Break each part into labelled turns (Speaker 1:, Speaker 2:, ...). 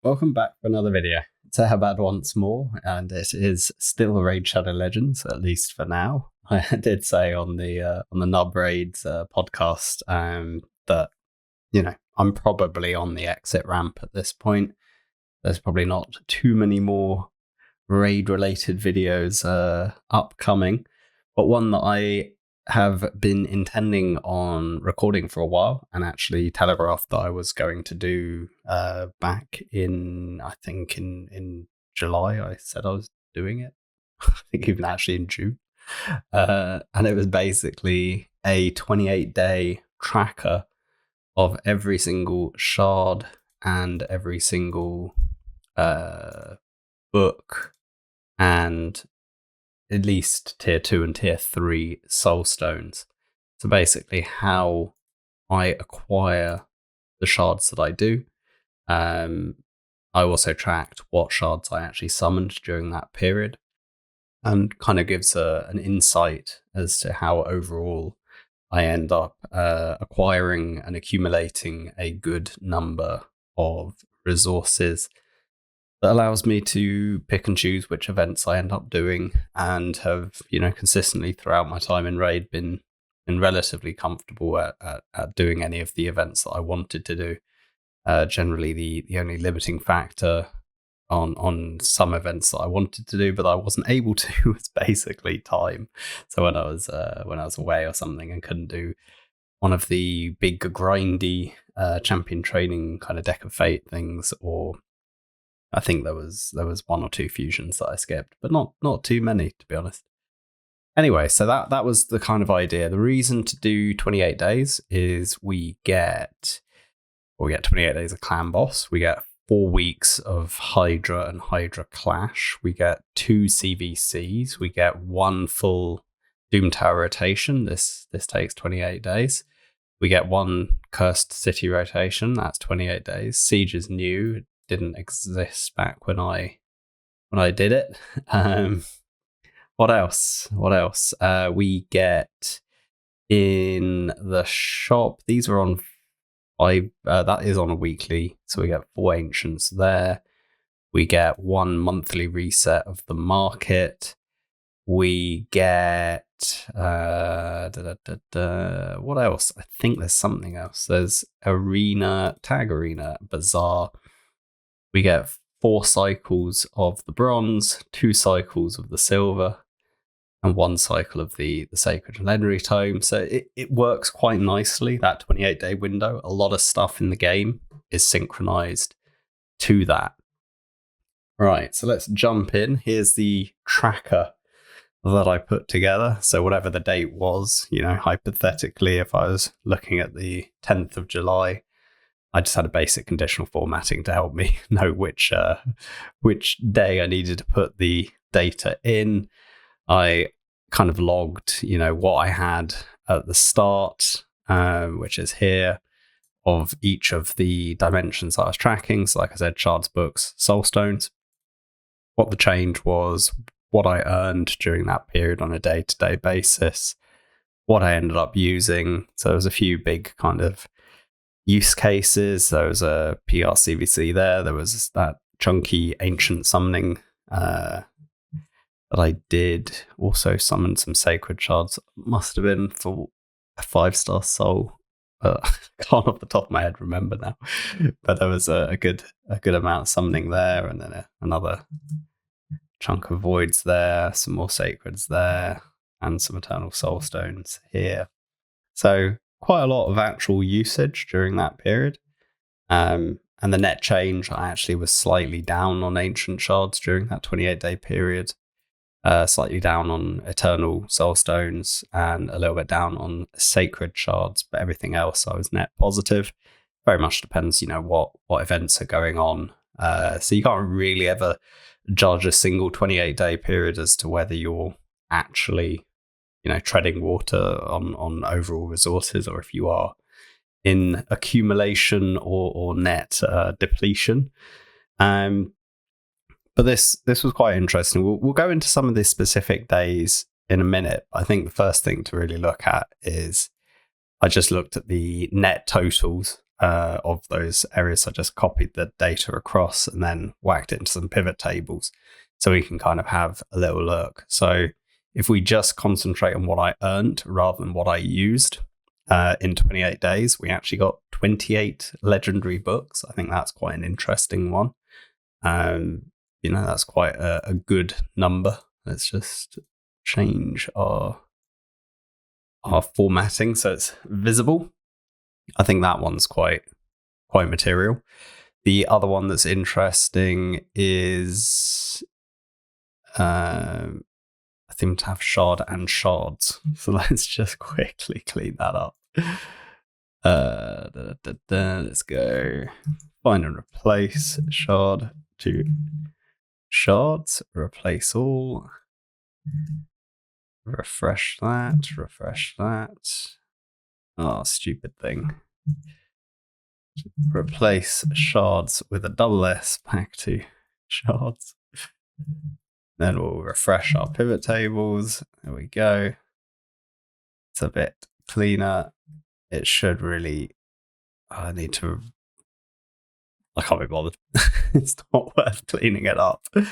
Speaker 1: Welcome back for another video. It's Eharbad once more, and it is still Raid Shadow Legends, at least for now. I did say on the Nub Raids podcast that I'm probably on the exit ramp at this point. There's probably not too many more raid related videos upcoming, but one that I have been intending on recording for a while and actually telegraphed that I was going to do back in, I think in July. I said I was doing it. I think even actually in June. And it was basically a 28-day tracker of every single shard and every single book and at least tier 2 and tier 3 Soulstones. So basically how I acquire the shards that I do. I also tracked what shards I actually summoned during that period, and kind of gives an insight as to how overall I end up acquiring and accumulating a good number of resources that allows me to pick and choose which events I end up doing, and have, consistently throughout my time in Raid been relatively comfortable at doing any of the events that I wanted to do. Generally, the only limiting factor on some events that I wanted to do but I wasn't able to was basically time. So when I was away or something and couldn't do one of the big grindy champion training kind of Deck of Fate things, or I think there was one or two fusions that I skipped, but not too many, to be honest. Anyway, so that was the kind of idea. The reason to do 28 days is we get 28 days of Clan Boss. We get 4 weeks of Hydra and Hydra Clash. We get 2 CVCs. We get 1 full Doom Tower rotation. This takes 28 days. We get 1 Cursed City rotation. That's 28 days. Siege is new. It didn't exist back when I did it. What else? We get in the shop. These are on 5. That is on a weekly, so we get 4 ancients there. We get 1 monthly reset of the market. We get what else? I think there's something else. There's Tag Arena, Bazaar. We get 4 cycles of the bronze, 2 cycles of the silver, and 1 cycle of the Sacred and Legendary Tome. So it works quite nicely, that 28-day window. A lot of stuff in the game is synchronized to that. Right, so let's jump in. Here's the tracker that I put together. So whatever the date was, hypothetically, if I was looking at the 10th of July, I just had a basic conditional formatting to help me know which day I needed to put the data in. I kind of logged, what I had at the start, which is here, of each of the dimensions I was tracking. So like I said, shards, books, soulstones. What the change was, what I earned during that period on a day-to-day basis, what I ended up using. So there was a few big kind of use cases. There was a PRCVC there. There was that chunky ancient summoning that I did. Also summoned some sacred shards. Must have been for a 5-star soul. Can't off the top of my head remember now. But there was a good amount of summoning there, and then another chunk of voids there, some more sacreds there, and some eternal soulstones here. So quite a lot of actual usage during that period. And the net change, I actually was slightly down on ancient shards during that 28-day period. Slightly down on eternal soulstones and a little bit down on sacred shards, but everything else I was net positive. Very much depends, what events are going on. So you can't really ever judge a single 28-day period as to whether you're actually, treading water on overall resources, or if you are in accumulation or net depletion. But this was quite interesting. We'll go into some of the specific days in a minute. I think the first thing to really look at is I just looked at the net totals of those areas. I just copied the data across and then whacked it into some pivot tables so we can kind of have a little look. So if we just concentrate on what I earned rather than what I used in 28 days, we actually got 28 legendary books. I think that's quite an interesting one. That's quite a good number. Let's just change our formatting so it's visible. I think that one's quite material. The other one that's interesting is I seem to have shard and shards. So let's just quickly clean that up. Let's go find and replace shard to shards, replace all, refresh that. Oh, stupid thing. Replace shards with a double S back to shards. Then we'll refresh our pivot tables. There we go. It's a bit cleaner. It should really... I can't be bothered. It's not worth cleaning it up. There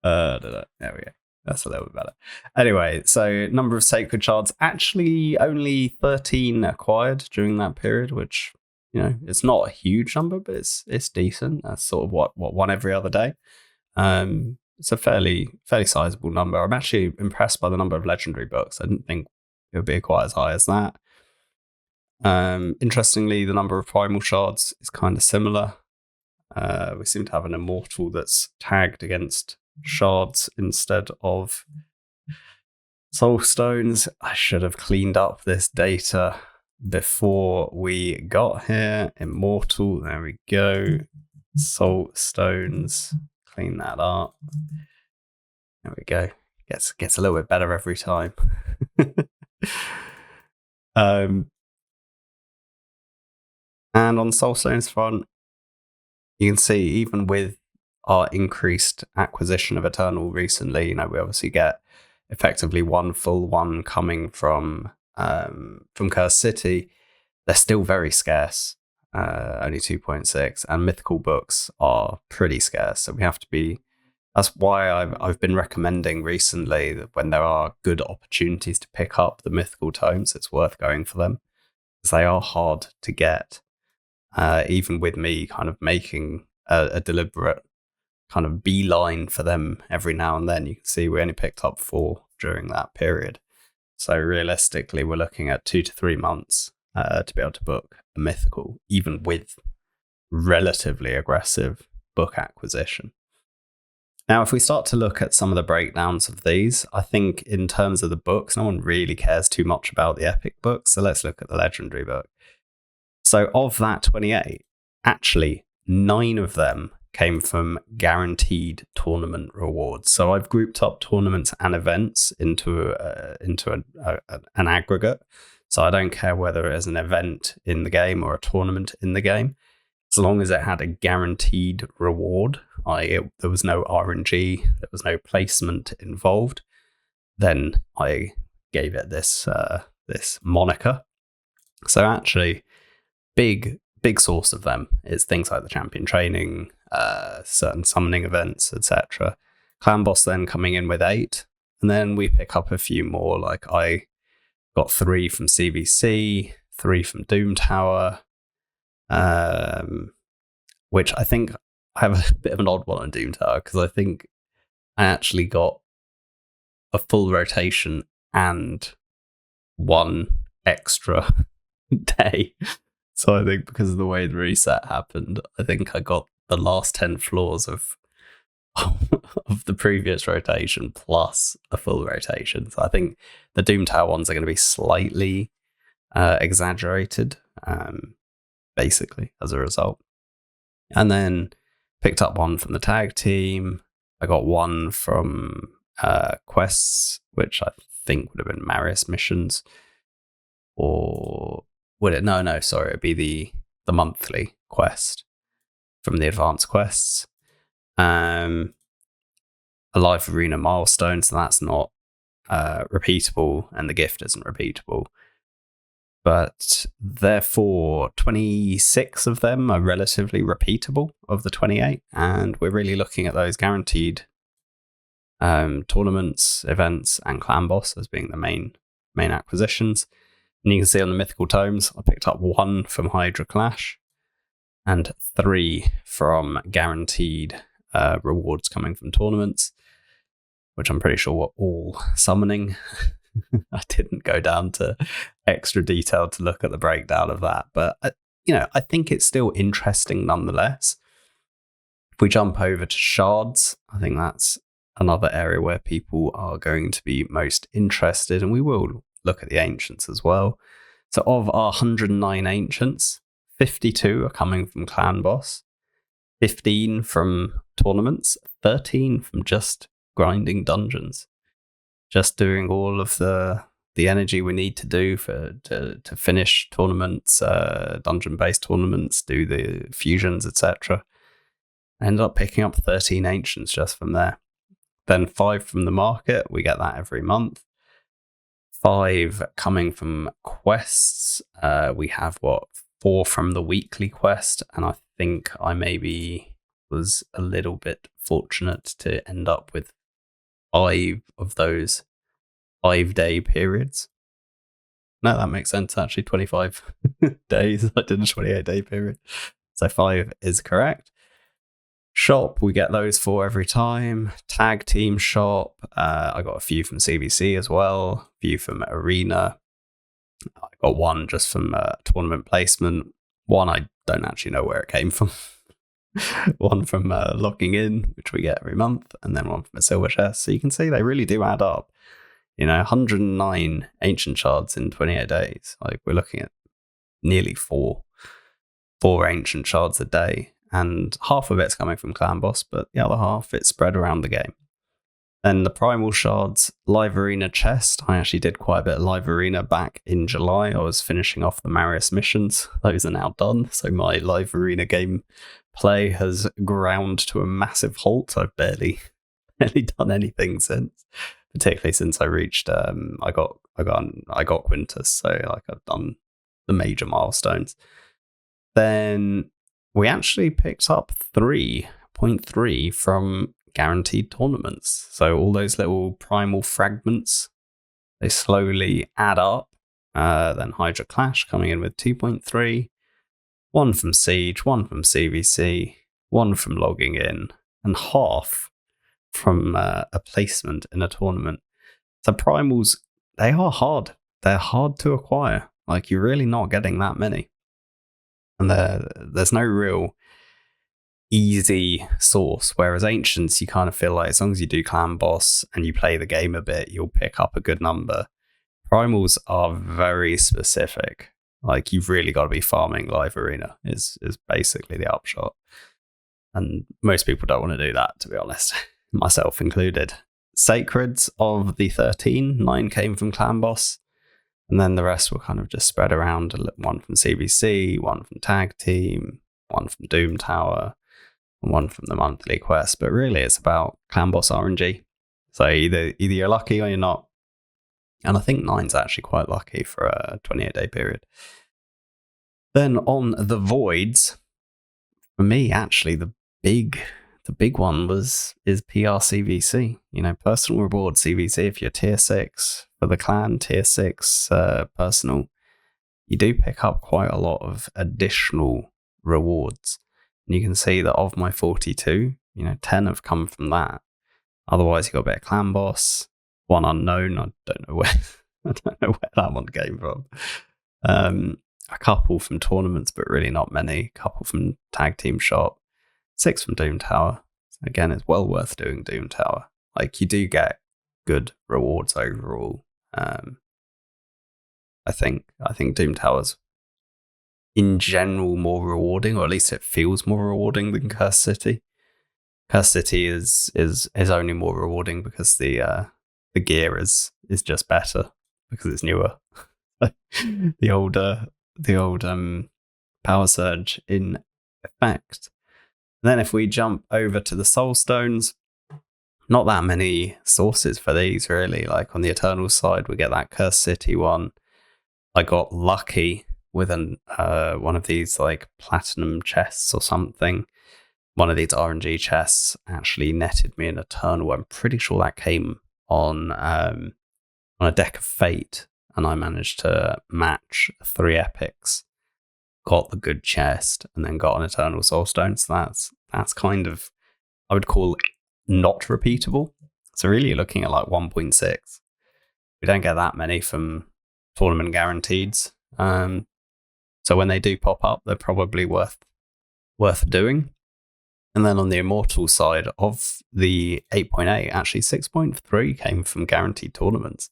Speaker 1: we go. That's a little bit better. Anyway, so number of sacred shards, actually only 13 acquired during that period, which, it's not a huge number, but it's decent. That's sort of what one every other day. It's a fairly sizable number. I'm actually impressed by the number of legendary books. I didn't think it would be quite as high as that. Interestingly, the number of primal shards is kind of similar. We seem to have an immortal that's tagged against shards instead of soulstones. I should have cleaned up this data before we got here. Immortal, there we go. Soulstones, clean that up. There we go. Gets a little bit better every time. And on Soulstone's front, you can see even with our increased acquisition of Eternal recently, we obviously get effectively one full one coming from Cursed City. They're still very scarce, only 2.6, and mythical books are pretty scarce. So we have to be. That's why I've been recommending recently that when there are good opportunities to pick up the mythical tomes, it's worth going for them, because they are hard to get. Even with me kind of making a deliberate kind of beeline for them every now and then, you can see we only picked up 4 during that period. So realistically, we're looking at 2 to 3 months to be able to book a mythical, even with relatively aggressive book acquisition. Now, if we start to look at some of the breakdowns of these, I think in terms of the books, no one really cares too much about the epic books. So let's look at the legendary book. So of that 28, actually 9 of them came from guaranteed tournament rewards. So I've grouped up tournaments and events into an aggregate. So I don't care whether it is an event in the game or a tournament in the game, as long as it had a guaranteed reward, there was no RNG, there was no placement involved, then I gave it this moniker. So actually, big source of them is things like the champion training, certain summoning events, etc. Clan boss then coming in with 8, and then we pick up a few more. Like I got 3 from CVC, 3 from Doom Tower, which I think I have a bit of an odd one on Doom Tower, because I think I actually got a full rotation and 1 extra day. So I think because of the way the reset happened, I think I got the last 10 floors of the previous rotation plus a full rotation. So I think the Doom Tower ones are going to be slightly exaggerated, basically, as a result. And then picked up 1 from the tag team. I got 1 from quests, which I think would have been Marius missions. Or would it? No, sorry. It'd be the monthly quest from the advanced quests. A live arena milestone, so that's not repeatable, and the gift isn't repeatable. but therefore 26 of them are relatively repeatable of the 28, and we're really looking at those guaranteed tournaments, events, and clan boss as being the main acquisitions. And you can see on the mythical tomes, I picked up 1 from Hydra Clash and 3 from guaranteed rewards coming from tournaments, which I'm pretty sure were all summoning. I didn't go down to extra detail to look at the breakdown of that, but I think it's still interesting nonetheless. If we jump over to Shards, I think that's another area where people are going to be most interested, and we will look at the ancients as well. So of our 109 ancients, 52 are coming from clan boss, 15 from tournaments, 13 from just grinding dungeons, just doing all of the energy we need to do to finish tournaments, dungeon-based tournaments, do the fusions, etc. I ended up picking up 13 ancients just from there. Then 5 from the market, we get that every month. 5 coming from quests. We have 4 from the weekly quest, and I think I maybe was a little bit fortunate to end up with 5 of those 5-day periods. No, that makes sense actually. 25 days. I did a 28-day period, so 5 is correct. Shop, we get those 4 every time. Tag team shop, I got a few from CVC as well, a few from Arena. I got 1 just from tournament placement. 1 I don't actually know where it came from. 1 from logging in, which we get every month, and then 1 from a silver chest. So you can see they really do add up. 109 ancient shards in 28 days. Like, we're looking at nearly 4 ancient shards a day. And half of it's coming from clan boss, but the other half it's spread around the game. Then the primal shards, live arena chest. I actually did quite a bit of live arena back in July. I was finishing off the Marius missions. Those are now done, so my live arena game play has ground to a massive halt. I've barely done anything since, particularly since I reached. I got Quintus, so like I've done the major milestones. Then we actually picked up 3.3 from guaranteed tournaments. So all those little primal fragments, they slowly add up. Then Hydra Clash coming in with 2.3, 1 from Siege, 1 from CVC, 1 from logging in, and half from a placement in a tournament. So primals, they are hard. They're hard to acquire. Like, you're really not getting that many. And there's no real easy source, whereas ancients, you kind of feel like as long as you do clan boss and you play the game a bit, you'll pick up a good number. Primals are very specific. Like, you've really got to be farming live arena is basically the upshot. And most people don't want to do that, to be honest, myself included. Sacreds of the 13, 9 came from clan boss. And then the rest were kind of just spread around. 1 from CVC, 1 from Tag Team, 1 from Doom Tower, and 1 from the monthly quest. But really, it's about clan boss RNG. So either you're lucky or you're not. And I think 9's actually quite lucky for a 28-day period. Then on the voids, for me, actually, the big one is PRCVC. Personal reward CVC. If you're tier 6 for the clan, tier 6 personal, you do pick up quite a lot of additional rewards. And you can see that of my 42, 10 have come from that. Otherwise, you got a bit of clan boss, 1 unknown. I don't know where that one came from. A couple from tournaments, but really not many. A couple from tag team shop. 6 from Doom Tower. So again, it's well worth doing Doom Tower. Like, you do get good rewards overall. I think Doom Tower's in general more rewarding, or at least it feels more rewarding than Curse City. Curse City is only more rewarding because the gear is just better because it's newer. the old power surge in effect. Then if we jump over to the Soulstones, not that many sources for these really. Like on the Eternal side, we get that Curse City one. I got lucky with one of these like platinum chests or something. One of these RNG chests actually netted me an Eternal. I'm pretty sure that came on a deck of Fate, and I managed to match 3 epics, got the good chest, and then got an Eternal Soulstone. So that's kind of, I would call, not repeatable. So really you're looking at like 1.6. We don't get that many from tournament guaranteeds. So when they do pop up, they're probably worth doing. And then on the Immortal side of the 8.8, actually 6.3 came from guaranteed tournaments.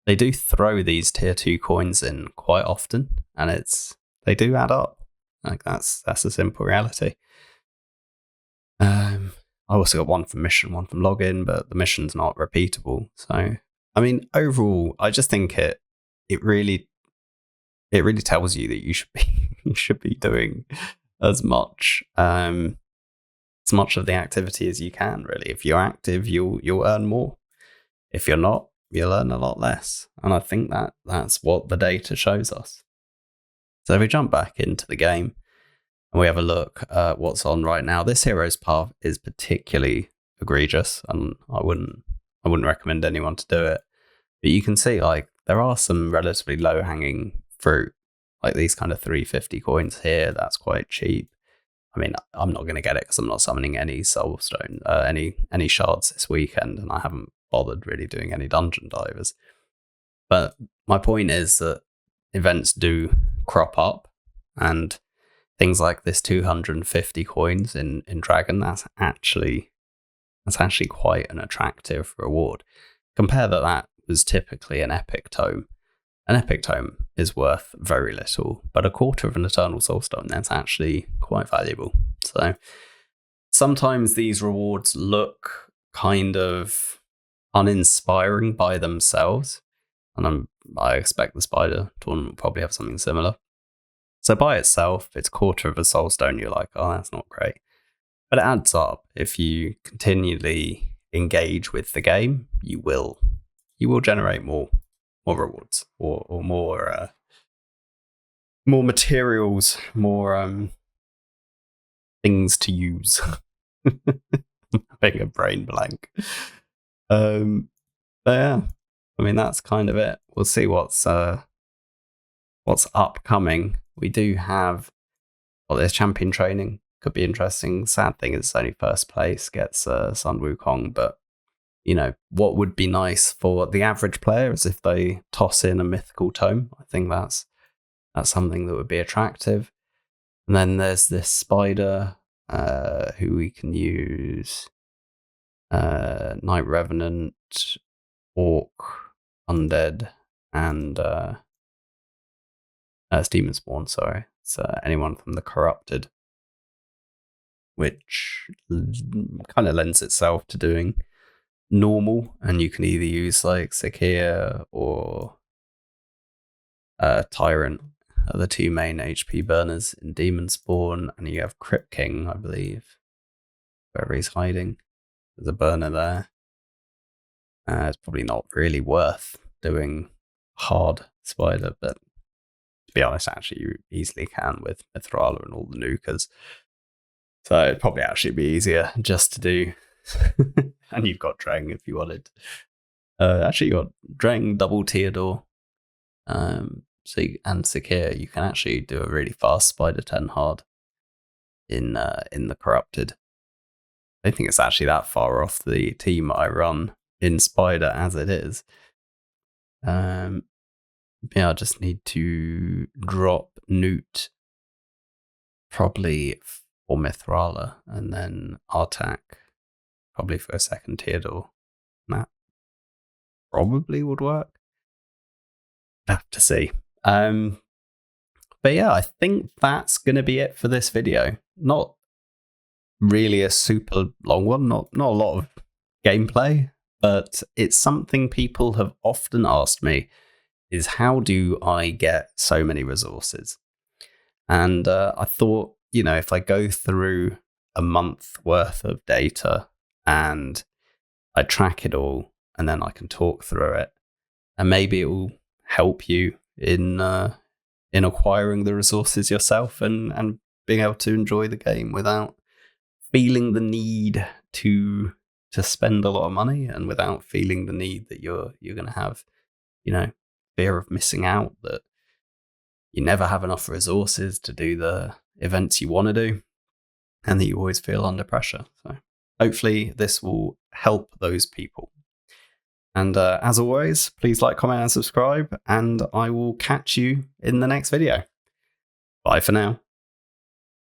Speaker 1: They do throw these tier 2 coins in quite often, and they do add up. Like that's a simple reality. I also got one from mission, one from login, but the mission's not repeatable. So I mean, overall, I just think it really tells you that you should be doing as much of the activity as you can. Really, if you're active, you'll earn more. If you're not, you'll earn a lot less. And I think that's what the data shows us. So if we jump back into the game and we have a look at what's on right now, this hero's path is particularly egregious, and I wouldn't recommend anyone to do it. But you can see, like, there are some relatively low-hanging fruit, like these kind of 350 coins here. That's quite cheap. I mean, I'm not going to get it because I'm not summoning any Soulstone, any shards this weekend, and I haven't bothered really doing any dungeon divers. But my point is that events do crop up, and things like this 250 coins in Dragon, that's actually quite an attractive reward. Compare that was typically an epic tome. An epic tome is worth very little, but a quarter of an Eternal Soulstone, that's actually quite valuable. So sometimes these rewards look kind of uninspiring by themselves, and I expect the Spider tournament will probably have something similar. So by itself, it's quarter of a Soulstone, you're like, oh, that's not great. But it adds up. If you continually engage with the game, you will generate more rewards or more materials, more things to use. Having a brain blank. But yeah, I mean, that's kind of it. We'll see what's upcoming. We do have, there's champion training. Could be interesting. Sad thing is it's only first place gets Sun Wukong, but you know, what would be nice for the average player is if they toss in a mythical tome. I think that's something that would be attractive. And then there's this Spider who we can use. Night Revenant, Orc, Undead, and Demon Spawn, sorry. It's anyone from the Corrupted, which kind of lends itself to doing normal, and you can either use like Sakia or Tyrant are the 2 main HP burners in Demon Spawn, and you have Crypt King, I believe, wherever he's hiding. There's a burner there. It's probably not really worth doing hard Spider, but to be honest, actually, you easily can with Mithrala and all the nukers. So it'd probably actually be easier just to do. And you've got Drang if you wanted. Actually, you got Drang, double Theodore, and Sakia. You can actually do a really fast Spider 10 hard in the Corrupted. I don't think it's actually that far off the team I run in Spider as it is. Yeah, I just need to drop Newt probably for Mithrala, and then Artak probably for a second Theodore. That probably would work. Have to see. But yeah, I think that's going to be it for this video. Not really a super long one, not a lot of gameplay, but it's something people have often asked me, is how do I get so many resources? And I thought, you know, if I go through a month worth of data and I track it all, and then I can talk through it, and maybe it will help you in acquiring the resources yourself and being able to enjoy the game without feeling the need to spend a lot of money, and without feeling the need that you're going to have, fear of missing out, that you never have enough resources to do the events you want to do, and that you always feel under pressure. So hopefully this will help those people. And as always, please like, comment, and subscribe, and I will catch you in the next video. Bye for now.